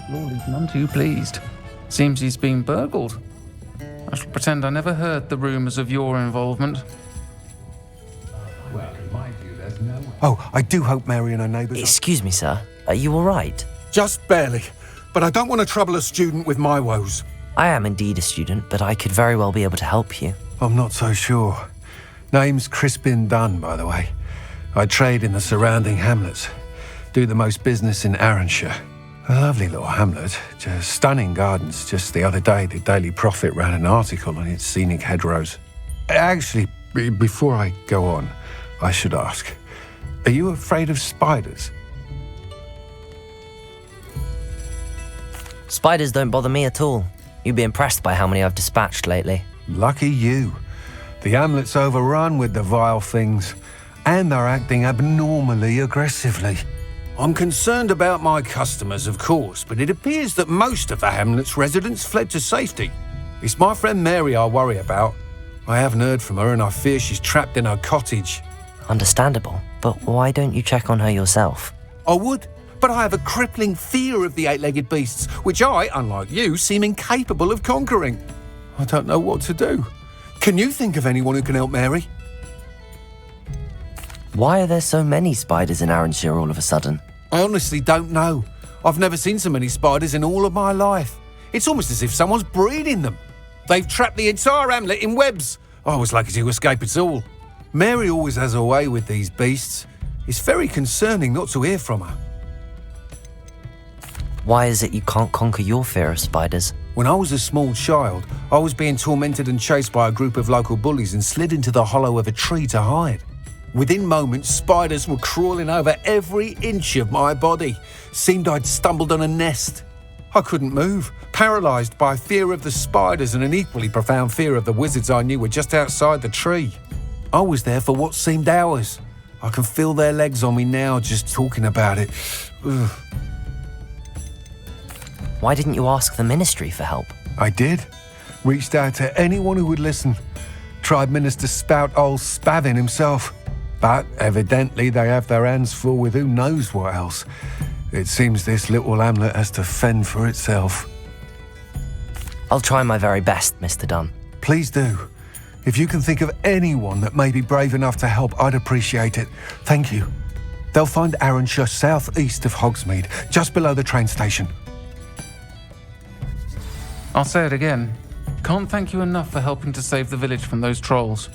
Lawley's none too pleased. Seems he's been burgled. I shall pretend I never heard the rumours of your involvement. Well, in my view, there's no... Oh, I do hope Mary and her neighbours... Excuse me, sir. Are you all right? Just barely. But I don't want to trouble a student with my woes. I am indeed a student, but I could very well be able to help you. I'm not so sure. Name's Crispin Dunn, by the way. I trade in the surrounding hamlets. Do the most business in Arranshire. A lovely little hamlet, just stunning gardens. Just the other day, the Daily Prophet ran an article on its scenic hedgerows. Actually, before I go on, I should ask, are you afraid of spiders? Spiders don't bother me at all. You'd be impressed by how many I've dispatched lately. Lucky you. The hamlet's overrun with the vile things, and they're acting abnormally aggressively. I'm concerned about my customers, of course, but it appears that most of the hamlet's residents fled to safety. It's my friend Mary I worry about. I haven't heard from her and I fear she's trapped in her cottage. Understandable, but why don't you check on her yourself? I would, but I have a crippling fear of the eight-legged beasts, which I, unlike you, seem incapable of conquering. I don't know what to do. Can you think of anyone who can help Mary? Why are there so many spiders in Arranshire all of a sudden? I honestly don't know. I've never seen so many spiders in all of my life. It's almost as if someone's breeding them. They've trapped the entire hamlet in webs. I was lucky to escape it all. Mary always has a way with these beasts. It's very concerning not to hear from her. Why is it you can't conquer your fear of spiders? When I was a small child, I was being tormented and chased by a group of local bullies and slid into the hollow of a tree to hide. Within moments, spiders were crawling over every inch of my body. Seemed I'd stumbled on a nest. I couldn't move, paralysed by fear of the spiders and an equally profound fear of the wizards I knew were just outside the tree. I was there for what seemed hours. I can feel their legs on me now just talking about it. Ugh. Why didn't you ask the ministry for help? I did. Reached out to anyone who would listen. Tried Minister Spout old Spavin himself. But evidently they have their hands full with who knows what else. It seems this little hamlet has to fend for itself. I'll try my very best, Mr. Dunn. Please do. If you can think of anyone that may be brave enough to help, I'd appreciate it. Thank you. They'll find Arranshire southeast of Hogsmeade, just below the train station. I'll say it again. Can't thank you enough for helping to save the village from those trolls.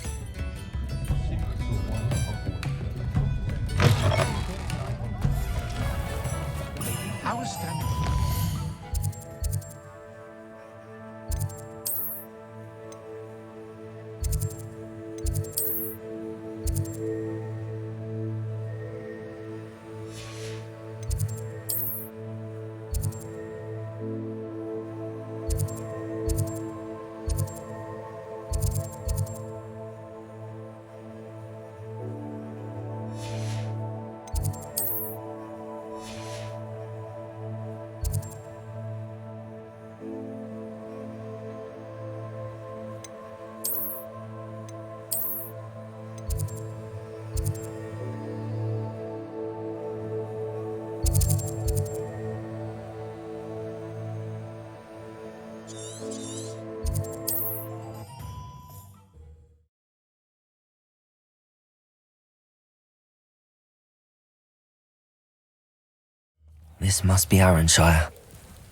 This must be Arranshire.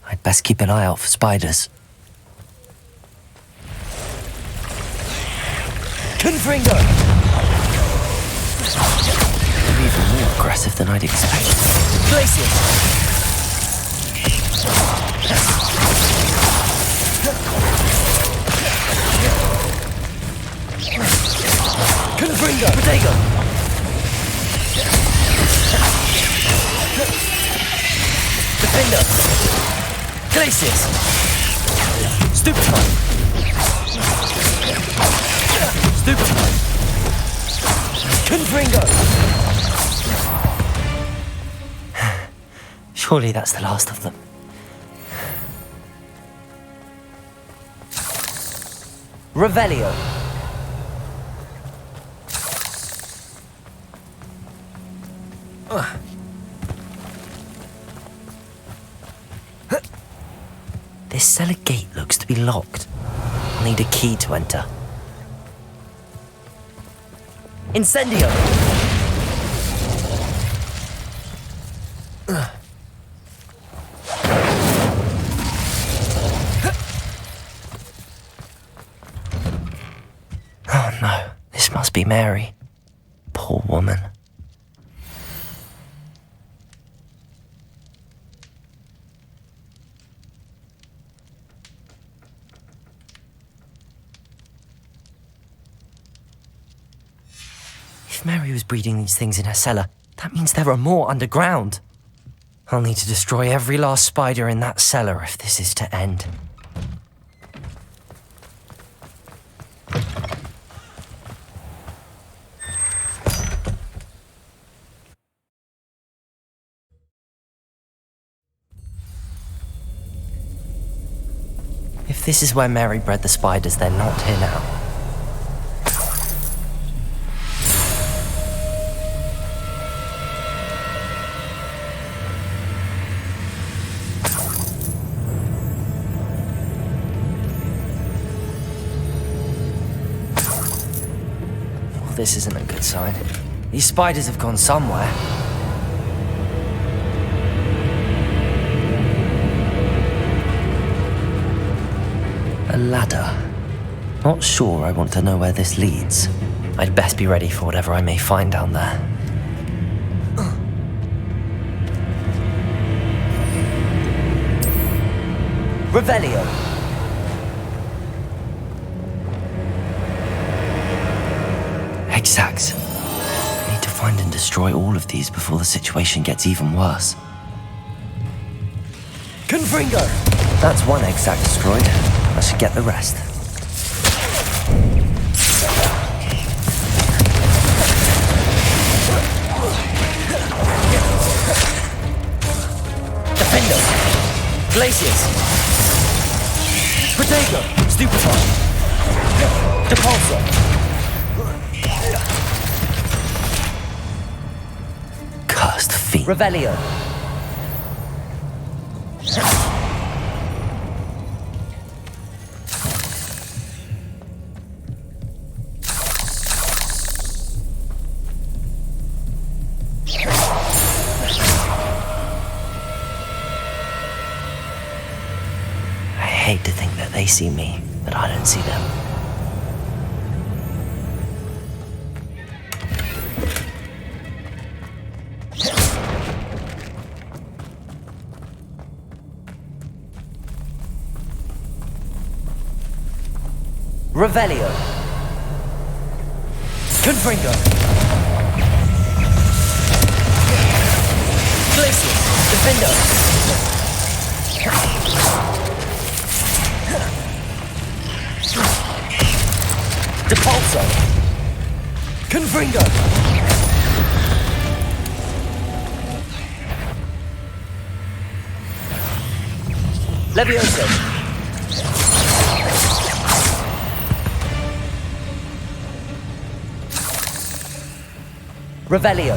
I'd best keep an eye out for spiders. Confringo! They're even more aggressive than I'd expected. Glacius! Confringo! Protego! Defender! Glacius! Stupefy! Stupefy! Confringo! Surely that's the last of them. Revelio. This cellar gate looks to be locked. I'll need a key to enter. Incendio! Oh no, this must be Mary. Poor woman. If Mary was breeding these things in her cellar, that means there are more underground. I'll need to destroy every last spider in that cellar if this is to end. If this is where Mary bred the spiders, they're not here now. Well, this isn't a good sign. These spiders have gone somewhere. A ladder. Not sure I want to know where this leads. I'd best be ready for whatever I may find down there. Revelio. Exact. I need to find and destroy all of these before the situation gets even worse. Confringo! That's one exact destroyed. I should get the rest. Defendo! Glaciers! Protego! Stupefy! Depulso! Cursed fiend. Revelio! I hate to think that they see me, but I don't see them. Revelio. Confringo. Glacier. Defendo. Depulso. Confringo. Levioso. Revelio.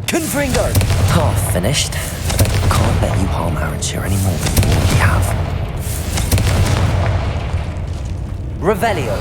Confringo. Half finished, but I can't let you harm Aranshire any more than you already have. Revelio.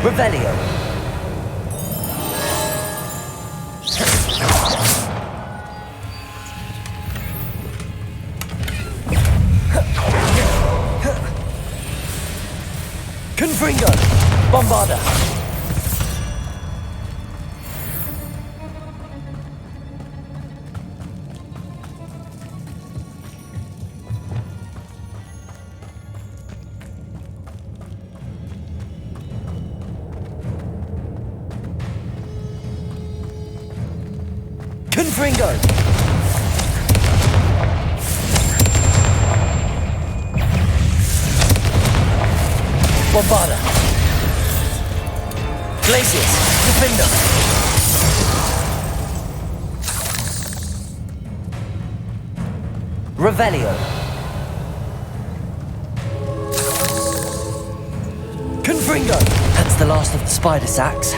Revelio. Confringo. Bombarda. Confringo! Bombarda! Glacius! Defender! Revelio! Confringo! That's the last of the spider sacks.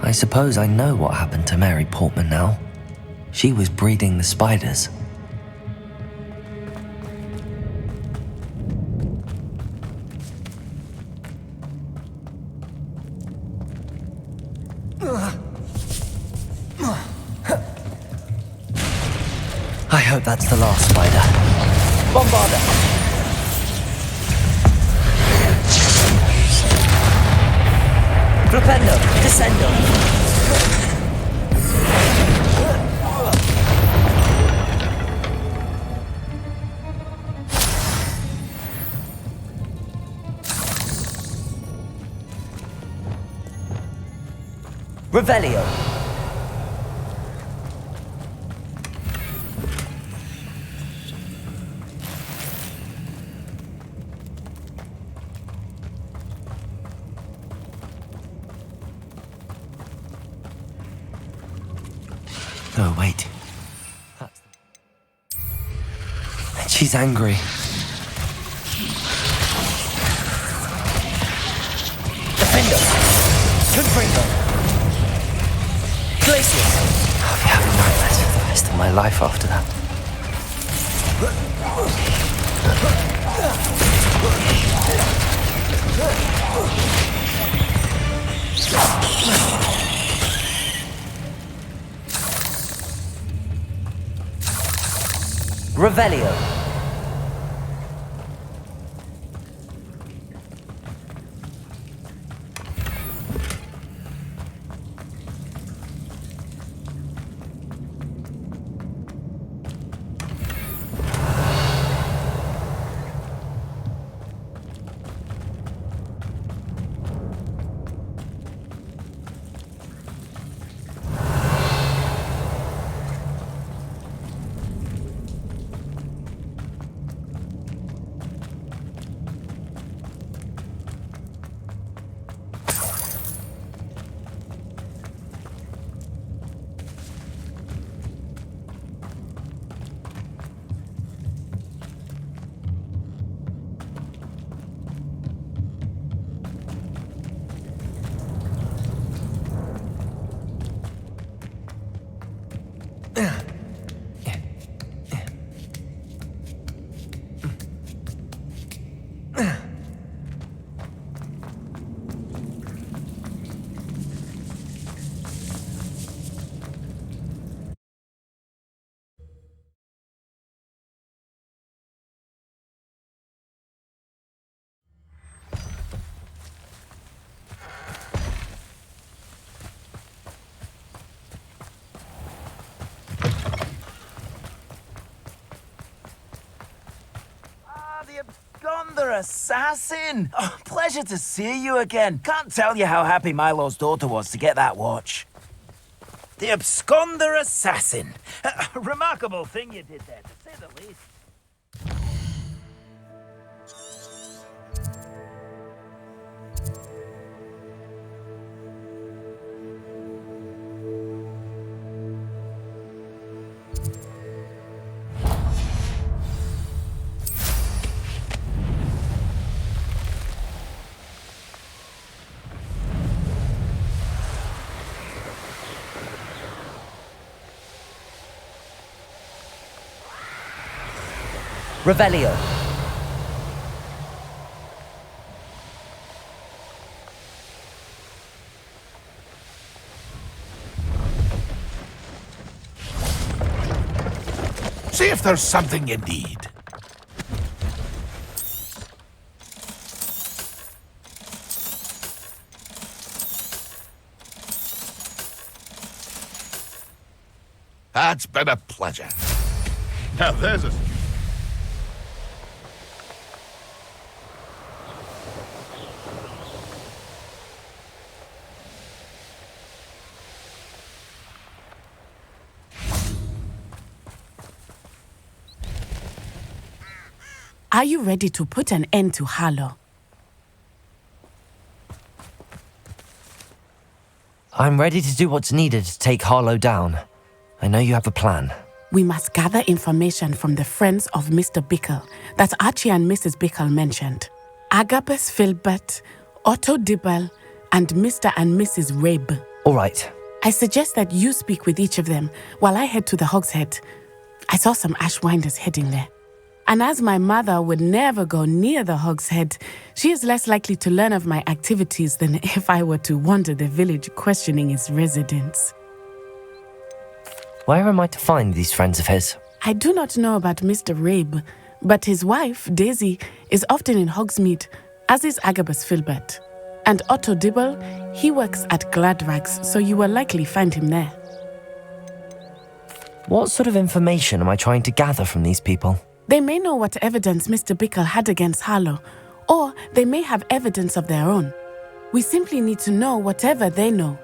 I suppose I know what happened to Mary Portman now. She was breeding the spiders. I hope that's the last spider. Bombarda! Flipendo! Descendo! Revelio! Oh, wait. She's angry. Defender! Confringo! Glacius! I'll be having nightmares for the rest of my life after that. Revelio. Absconder assassin! Oh, pleasure to see you again. Can't tell you how happy Milo's daughter was to get that watch. The Absconder assassin. A remarkable thing you did there, to say the least. Revelio. See if there's something you need. It's been a pleasure. Now there's a... Are you ready to put an end to Harlow? I'm ready to do what's needed to take Harlow down. I know you have a plan. We must gather information from the friends of Mr. Bickle that Archie and Mrs. Bickle mentioned. Agabus Filbert, Otto Dibble, and Mr. and Mrs. Rabe. All right. I suggest that you speak with each of them while I head to the Hogshead. I saw some Ashwinders heading there. And as my mother would never go near the Hogshead, she is less likely to learn of my activities than if I were to wander the village questioning its residents. Where am I to find these friends of his? I do not know about Mr. Rabe, but his wife, Daisy, is often in Hogsmeade, as is Agabus Filbert. And Otto Dibble, he works at Gladrags, so you will likely find him there. What sort of information am I trying to gather from these people? They may know what evidence Mr. Bickle had against Harlow, or they may have evidence of their own. We simply need to know whatever they know.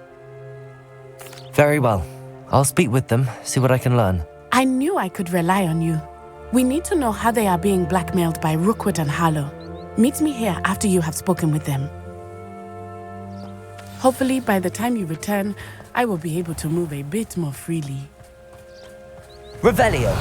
Very well. I'll speak with them, see what I can learn. I knew I could rely on you. We need to know how they are being blackmailed by Rookwood and Harlow. Meet me here after you have spoken with them. Hopefully, by the time you return, I will be able to move a bit more freely. Revelio!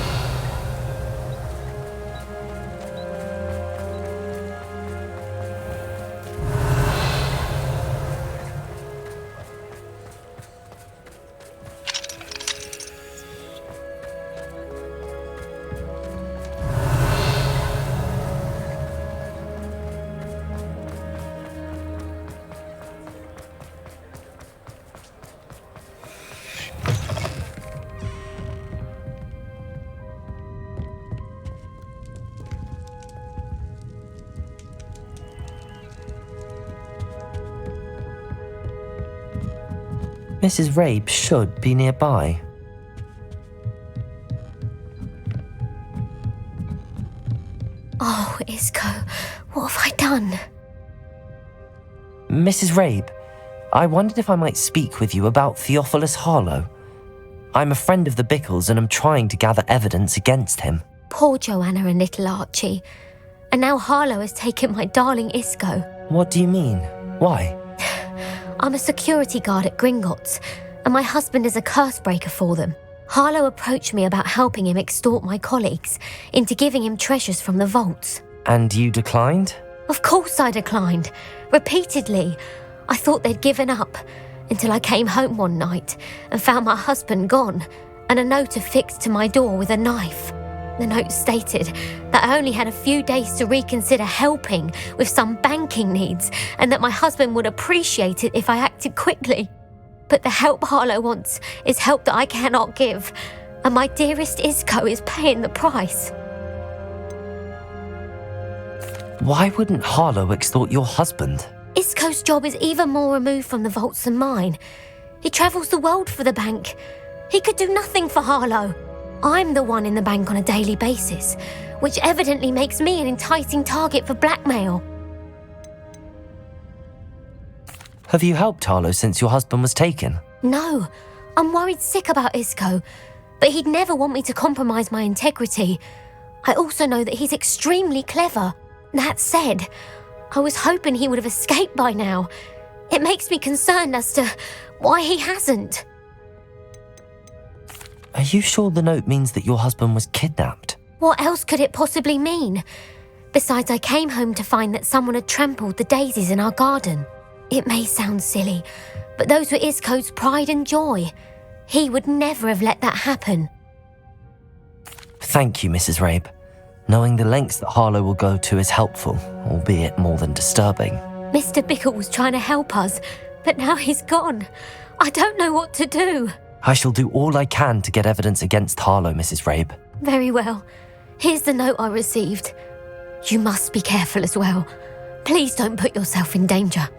Mrs. Rabe should be nearby. Oh, Isco, what have I done? Mrs. Rabe, I wondered if I might speak with you about Theophilus Harlow. I'm a friend of the Bickles and I'm trying to gather evidence against him. Poor Joanna and little Archie. And now Harlow has taken my darling Isco. What do you mean? Why? I'm a security guard at Gringotts, and my husband is a curse breaker for them. Harlow approached me about helping him extort my colleagues into giving him treasures from the vaults. And you declined? Of course I declined. Repeatedly. I thought they'd given up, until I came home one night and found my husband gone, and a note affixed to my door with a knife. The note stated that I only had a few days to reconsider helping with some banking needs, and that my husband would appreciate it if I acted quickly. But the help Harlow wants is help that I cannot give, and my dearest Isco is paying the price. Why wouldn't Harlow extort your husband? Isco's job is even more removed from the vaults than mine. He travels the world for the bank. He could do nothing for Harlow. I'm the one in the bank on a daily basis, which evidently makes me an enticing target for blackmail. Have you helped Harlow since your husband was taken? No, I'm worried sick about Isco, but he'd never want me to compromise my integrity. I also know that he's extremely clever. That said, I was hoping he would have escaped by now. It makes me concerned as to why he hasn't. Are you sure the note means that your husband was kidnapped? What else could it possibly mean? Besides, I came home to find that someone had trampled the daisies in our garden. It may sound silly, but those were Isco's pride and joy. He would never have let that happen. Thank you, Mrs. Rabe. Knowing the lengths that Harlow will go to is helpful, albeit more than disturbing. Mr. Bickle was trying to help us, but now he's gone. I don't know what to do. I shall do all I can to get evidence against Harlow, Mrs. Rabe. Very well. Here's the note I received. You must be careful as well. Please don't put yourself in danger.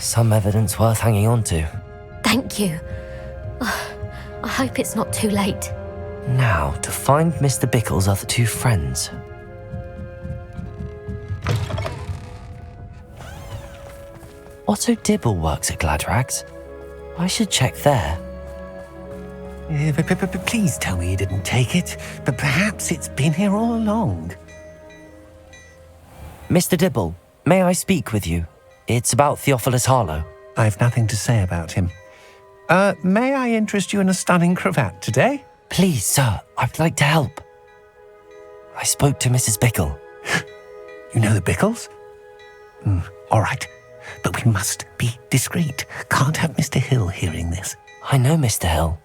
Some evidence worth hanging on to. Thank you. I hope it's not too late. Now, to find Mr. Bickle's other two friends. Otto Dibble works at Gladrags. I should check there. Please tell me you didn't take it, but perhaps it's been here all along. Mr. Dibble, may I speak with you? It's about Theophilus Harlow. I've nothing to say about him. May I interest you in a stunning cravat today? Please, sir, I'd like to help. I spoke to Mrs. Bickle. You know the Bickles? All right, but we must be discreet. Can't have Mr. Hill hearing this. I know Mr. Hill.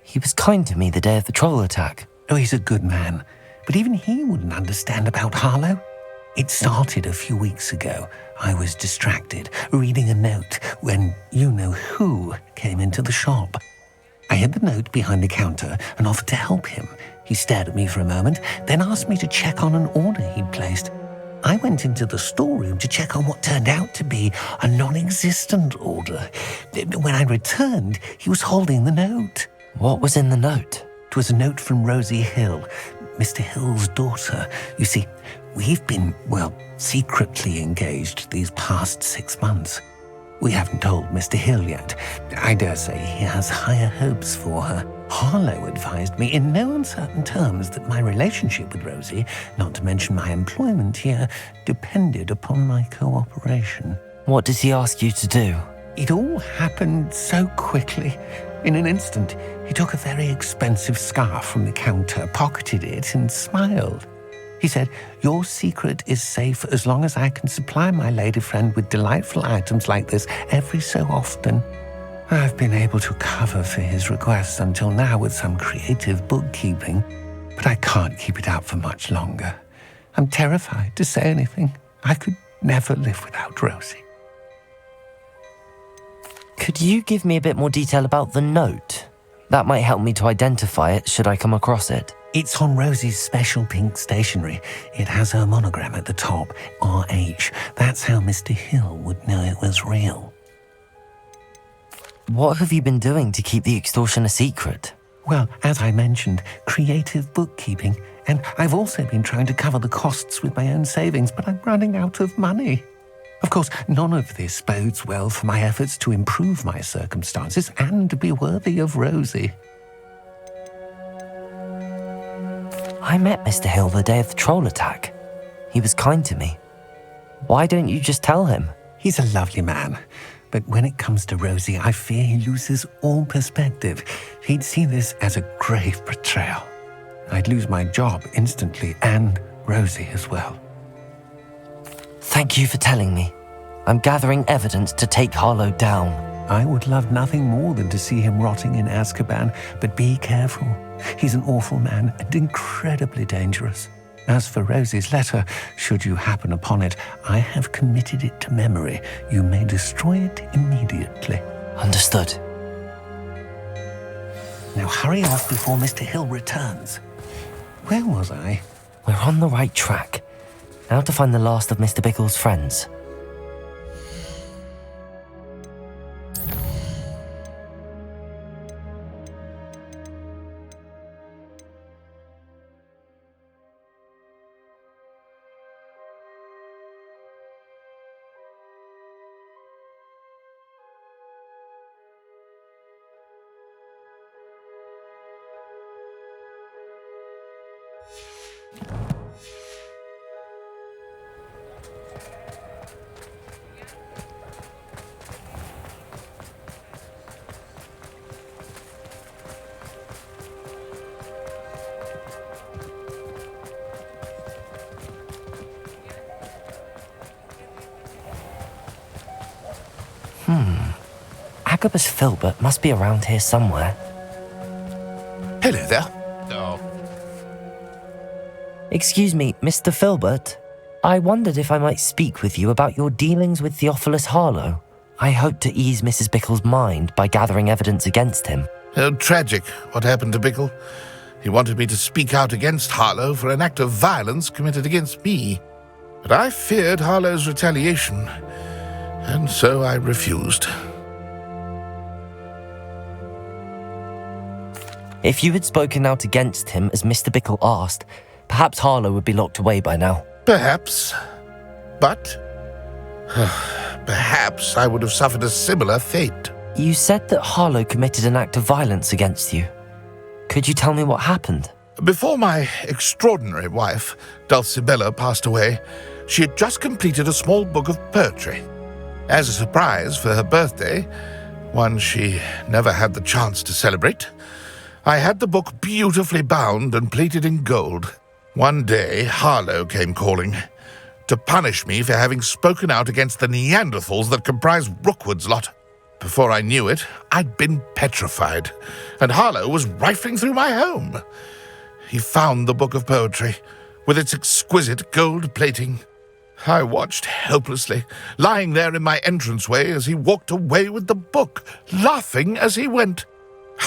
He was kind to me the day of the troll attack. Oh, he's a good man, but even he wouldn't understand about Harlow. It started a few weeks ago. I was distracted, reading a note, when you-know-who came into the shop. I hid the note behind the counter and offered to help him. He stared at me for a moment, then asked me to check on an order he'd placed. I went into the storeroom to check on what turned out to be a non-existent order. When I returned, he was holding the note. What was in the note? It was a note from Rosie Hill, Mr. Hill's daughter. You see, we've been, secretly engaged these past 6 months. We haven't told Mr. Hill yet. I dare say he has higher hopes for her. Harlow advised me in no uncertain terms that my relationship with Rosie, not to mention my employment here, depended upon my cooperation. What does he ask you to do? It all happened so quickly. In an instant, he took a very expensive scarf from the counter, pocketed it, and smiled. He said, "Your secret is safe as long as I can supply my lady friend with delightful items like this every so often." I've been able to cover for his requests until now with some creative bookkeeping, but I can't keep it up for much longer. I'm terrified to say anything. I could never live without Rosie. Could you give me a bit more detail about the note? That might help me to identify it should I come across it. It's on Rosie's special pink stationery. It has her monogram at the top, RH. That's how Mr. Hill would know it was real. What have you been doing to keep the extortion a secret? Well, as I mentioned, creative bookkeeping. And I've also been trying to cover the costs with my own savings, but I'm running out of money. Of course, none of this bodes well for my efforts to improve my circumstances and be worthy of Rosie. I met Mr. Hill the day of the troll attack. He was kind to me. Why don't you just tell him? He's a lovely man, but when it comes to Rosie, I fear he loses all perspective. He'd see this as a grave betrayal. I'd lose my job instantly, and Rosie as well. Thank you for telling me. I'm gathering evidence to take Harlow down. I would love nothing more than to see him rotting in Azkaban, but be careful. He's an awful man and incredibly dangerous. As for Rosie's letter, should you happen upon it, I have committed it to memory. You may destroy it immediately. Understood. Now hurry off before Mr. Hill returns. Where was I? We're on the right track. Now to find the last of Mr. Bickle's friends. Agabus Filbert must be around here somewhere. Hello there. Oh. Excuse me, Mr. Filbert. I wondered if I might speak with you about your dealings with Theophilus Harlow. I hope to ease Mrs. Bickle's mind by gathering evidence against him. Oh, tragic what happened to Bickle. He wanted me to speak out against Harlow for an act of violence committed against me. But I feared Harlow's retaliation. And so I refused. If you had spoken out against him as Mr. Bickle asked, perhaps Harlow would be locked away by now. Perhaps. But perhaps I would have suffered a similar fate. You said that Harlow committed an act of violence against you. Could you tell me what happened? Before my extraordinary wife, Dulcibella, passed away, she had just completed a small book of poetry. As a surprise for her birthday, one she never had the chance to celebrate, I had the book beautifully bound and plated in gold. One day, Harlow came calling to punish me for having spoken out against the Neanderthals that comprise Rookwood's lot. Before I knew it, I'd been petrified, and Harlow was rifling through my home. He found the book of poetry, with its exquisite gold plating. I watched helplessly, lying there in my entranceway as he walked away with the book, laughing as he went.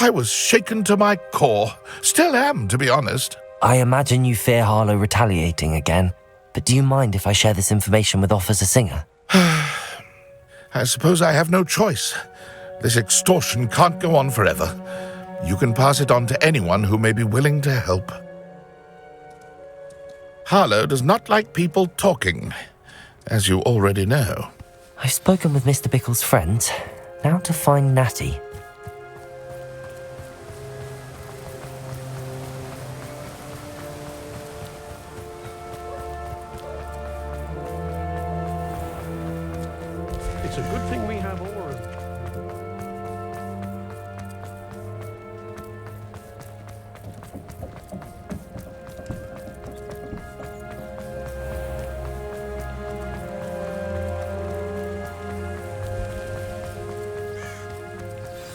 I was shaken to my core. Still am, to be honest. I imagine you fear Harlow retaliating again, but do you mind if I share this information with Officer Singer? I suppose I have no choice. This extortion can't go on forever. You can pass it on to anyone who may be willing to help. Harlow does not like people talking, as you already know. I've spoken with Mr. Bickle's friends. Now to find Natty. It's a good thing we have oars.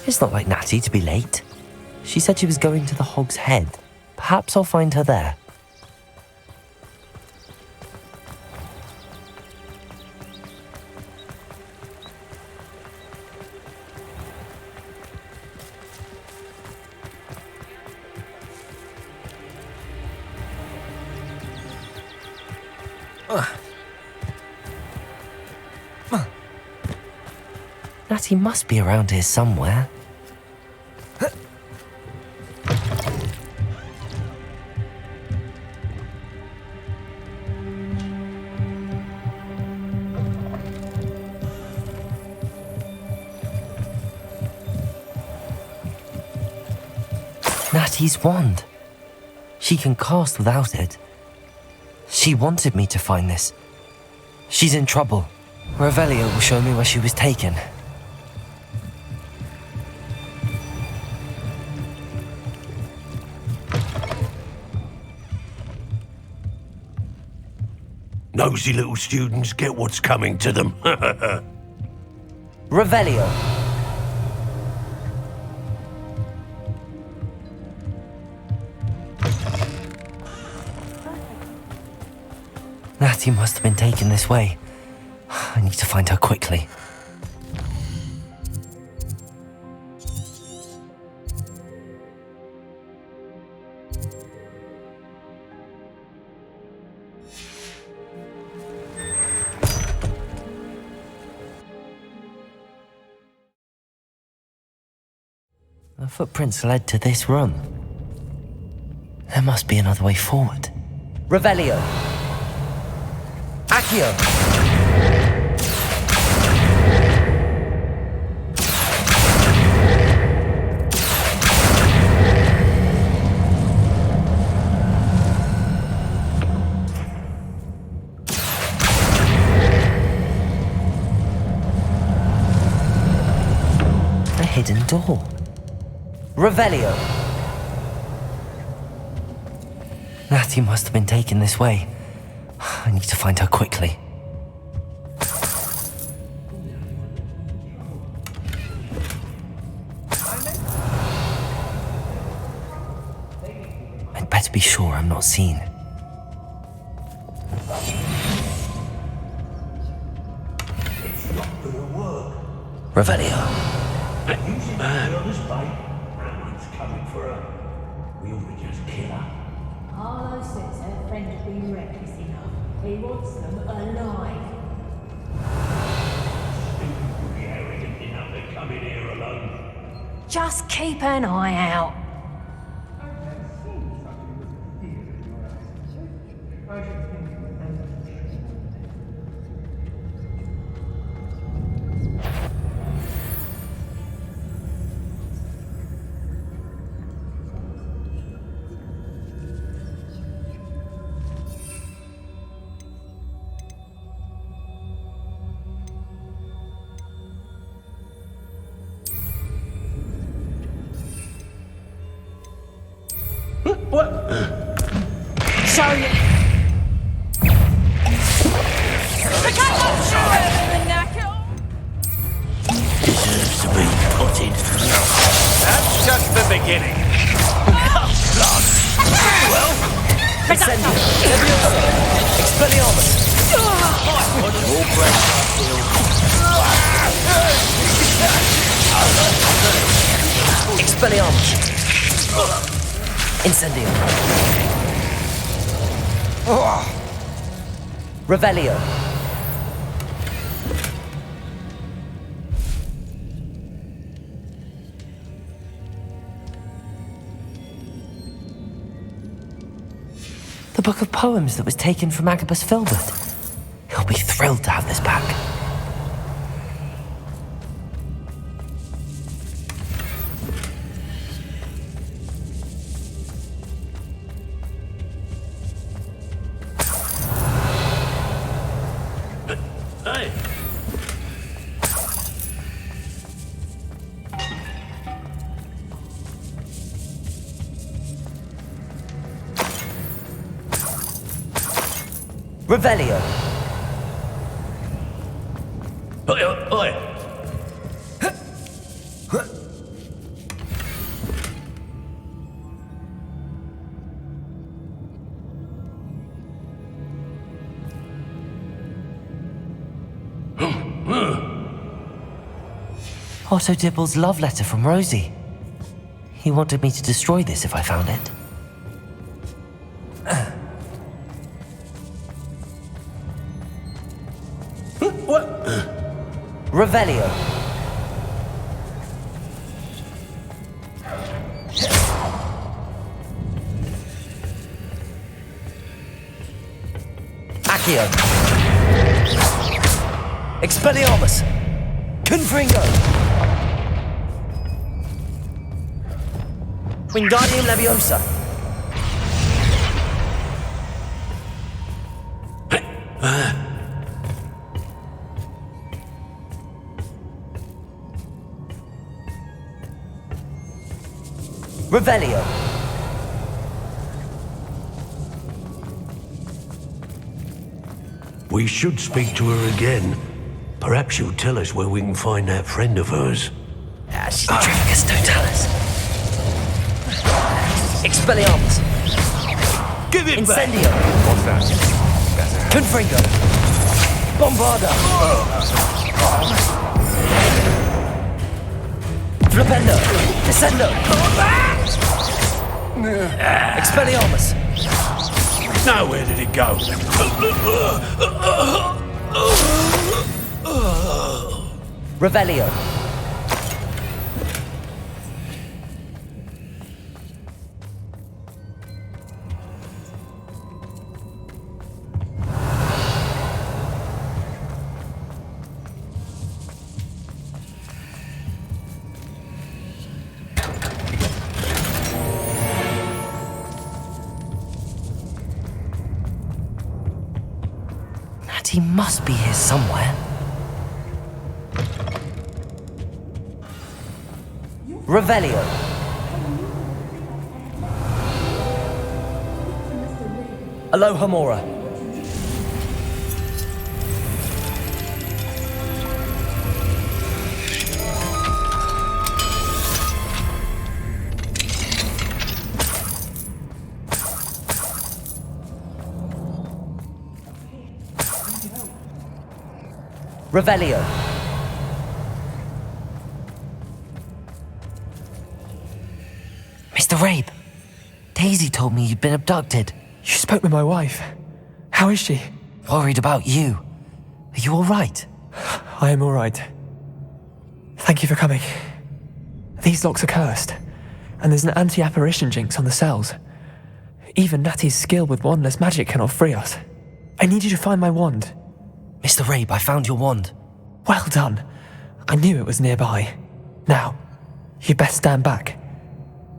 It's not like Natty to be late. She said she was going to the Hog's Head. Perhaps I'll find her there. Natty must be around here somewhere. Natty's wand. She can cast without it. She wanted me to find this. She's in trouble. Revelio will show me where she was taken. Nosy little students get what's coming to them. Revelio. Natty must have been taken this way. I need to find her quickly. The footprints led to this room. There must be another way forward. Revelio! Accio! A hidden door. Revelio! Natty must have been taken this way. I need to find her quickly. I'd better be sure I'm not seen. Revelio. Harlow says her friend has been reckless enough. He wants them alive. Just keep an eye out. Show you. Deserves to be potted. That's just the beginning. Well, Incendio. Leviosa. Expelliarmus. All Expelliarmus. Incendio. Revelio. The book of poems that was taken from Agabus Filbert. He'll be thrilled to have this back. Hey! Revelio. Oi, oi! Otto Dibble's love letter from Rosie. He wanted me to destroy this if I found it. What? Revelio. Accio. Expelliarmus. Confringo. Wingardium Leviosa. Revelio. We should speak to her again. Perhaps she'll tell us where we can find that friend of hers. Trifficus Totalis. Expelliarmus. Give it back! Incendio. What's that? Better. Confringo. Bombarda. Flipendo. Descendo. Expelliarmus. Now where did it go? Revelio. Natty must be here somewhere. Revelio. Aloha Mora. Revelio. Mr. Rabe, Daisy told me you'd been abducted. You spoke with my wife. How is she? Worried about you. Are you all right? I am all right. Thank you for coming. These locks are cursed, and there's an anti-apparition jinx on the cells. Even Natty's skill with wandless magic cannot free us. I need you to find my wand. Mr. Rabe, I found your wand. Well done. I knew it was nearby. Now, you best stand back.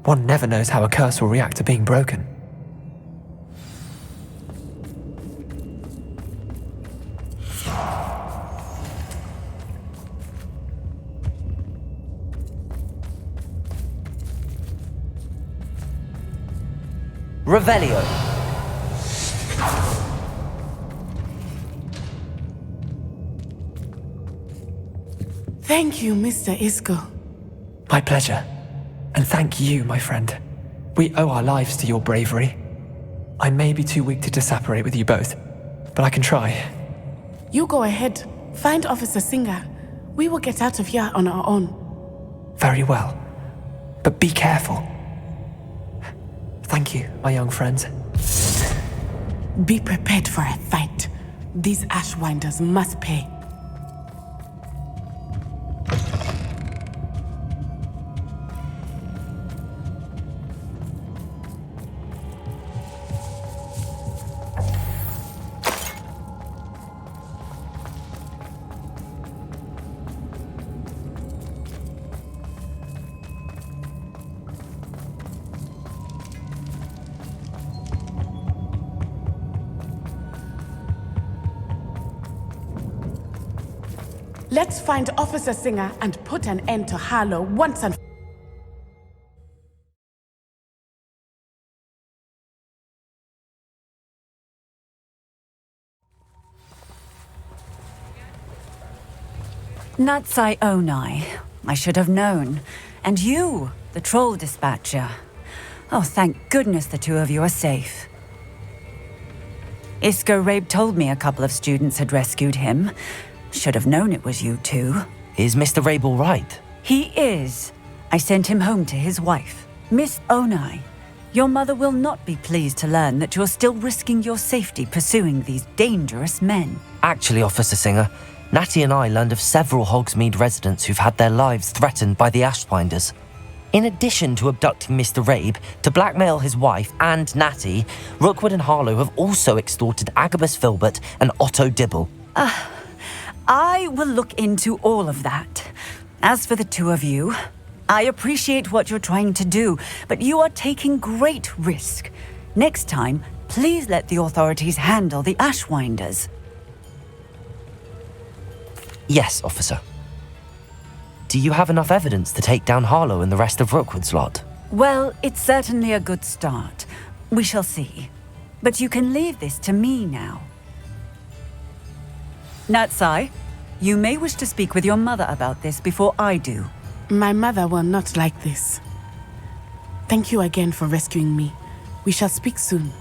One never knows how a curse will react to being broken. Revelio. Thank you, Mr. Isco. My pleasure. And thank you, my friend. We owe our lives to your bravery. I may be too weak to disapparate with you both, but I can try. You go ahead. Find Officer Singer. We will get out of here on our own. Very well. But be careful. Thank you, my young friends. Be prepared for a fight. These Ashwinders must pay. Let's find Officer Singer and put an end to Harlow once and Natty Onai. I should have known. And you, the troll dispatcher. Oh, thank goodness the two of you are safe. Isco Rabe told me a couple of students had rescued him. Should have known it was you two. Is Mr. Rabe all right? He is. I sent him home to his wife. Miss Onai, your mother will not be pleased to learn that you're still risking your safety pursuing these dangerous men. Actually, Officer Singer, Natty and I learned of several Hogsmeade residents who've had their lives threatened by the Ashwinders. In addition to abducting Mr. Rabe to blackmail his wife and Natty, Rookwood and Harlow have also extorted Agabus Filbert and Otto Dibble. I will look into all of that. As for the two of you, I appreciate what you're trying to do, but you are taking great risk. Next time, please let the authorities handle the Ashwinders. Yes, officer. Do you have enough evidence to take down Harlow and the rest of Rookwood's lot? Well, it's certainly a good start. We shall see. But you can leave this to me now. Natty, you may wish to speak with your mother about this before I do. My mother will not like this. Thank you again for rescuing me. We shall speak soon.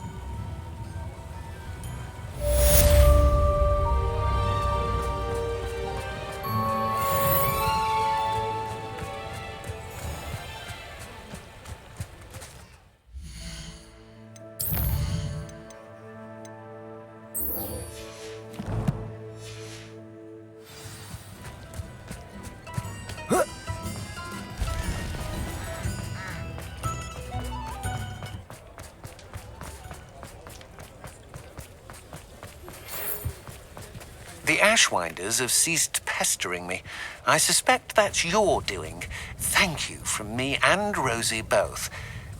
The Ashwinders have ceased pestering me. I suspect that's your doing. Thank you from me and Rosie both.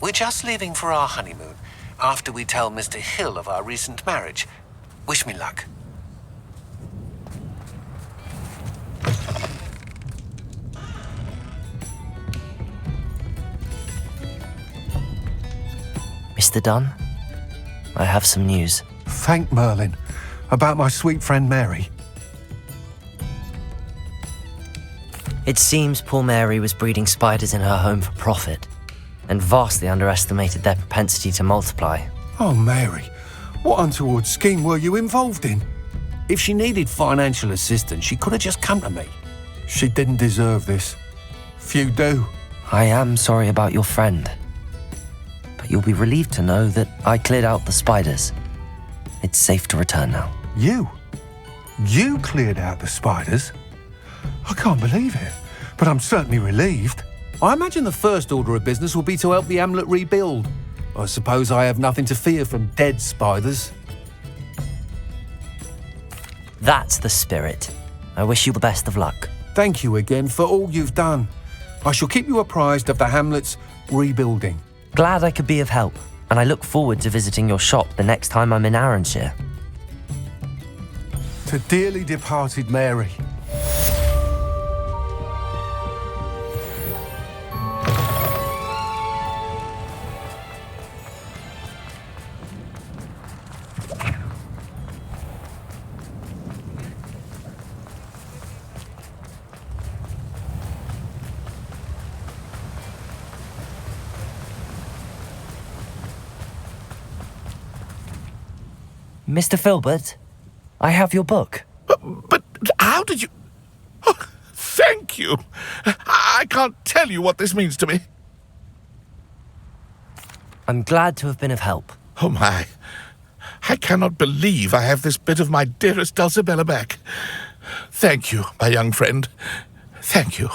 We're just leaving for our honeymoon, after we tell Mr. Hill of our recent marriage. Wish me luck. Mr. Dunn, I have some news. Thank Merlin. About my sweet friend Mary. It seems poor Mary was breeding spiders in her home for profit, and vastly underestimated their propensity to multiply. Oh, Mary, what untoward scheme were you involved in? If she needed financial assistance, she could have just come to me. She didn't deserve this. Few do. I am sorry about your friend, but you'll be relieved to know that I cleared out the spiders. It's safe to return now. You? You cleared out the spiders? I can't believe it, but I'm certainly relieved. I imagine the first order of business will be to help the hamlet rebuild. I suppose I have nothing to fear from dead spiders. That's the spirit. I wish you the best of luck. Thank you again for all you've done. I shall keep you apprised of the hamlet's rebuilding. Glad I could be of help, and I look forward to visiting your shop the next time I'm in Arranshire. To dearly departed Mary. Mr. Filbert, I have your book. But how did you... Oh, thank you. I can't tell you what this means to me. I'm glad to have been of help. Oh, my. I cannot believe I have this bit of my dearest Dulcibella back. Thank you, my young friend. Thank you.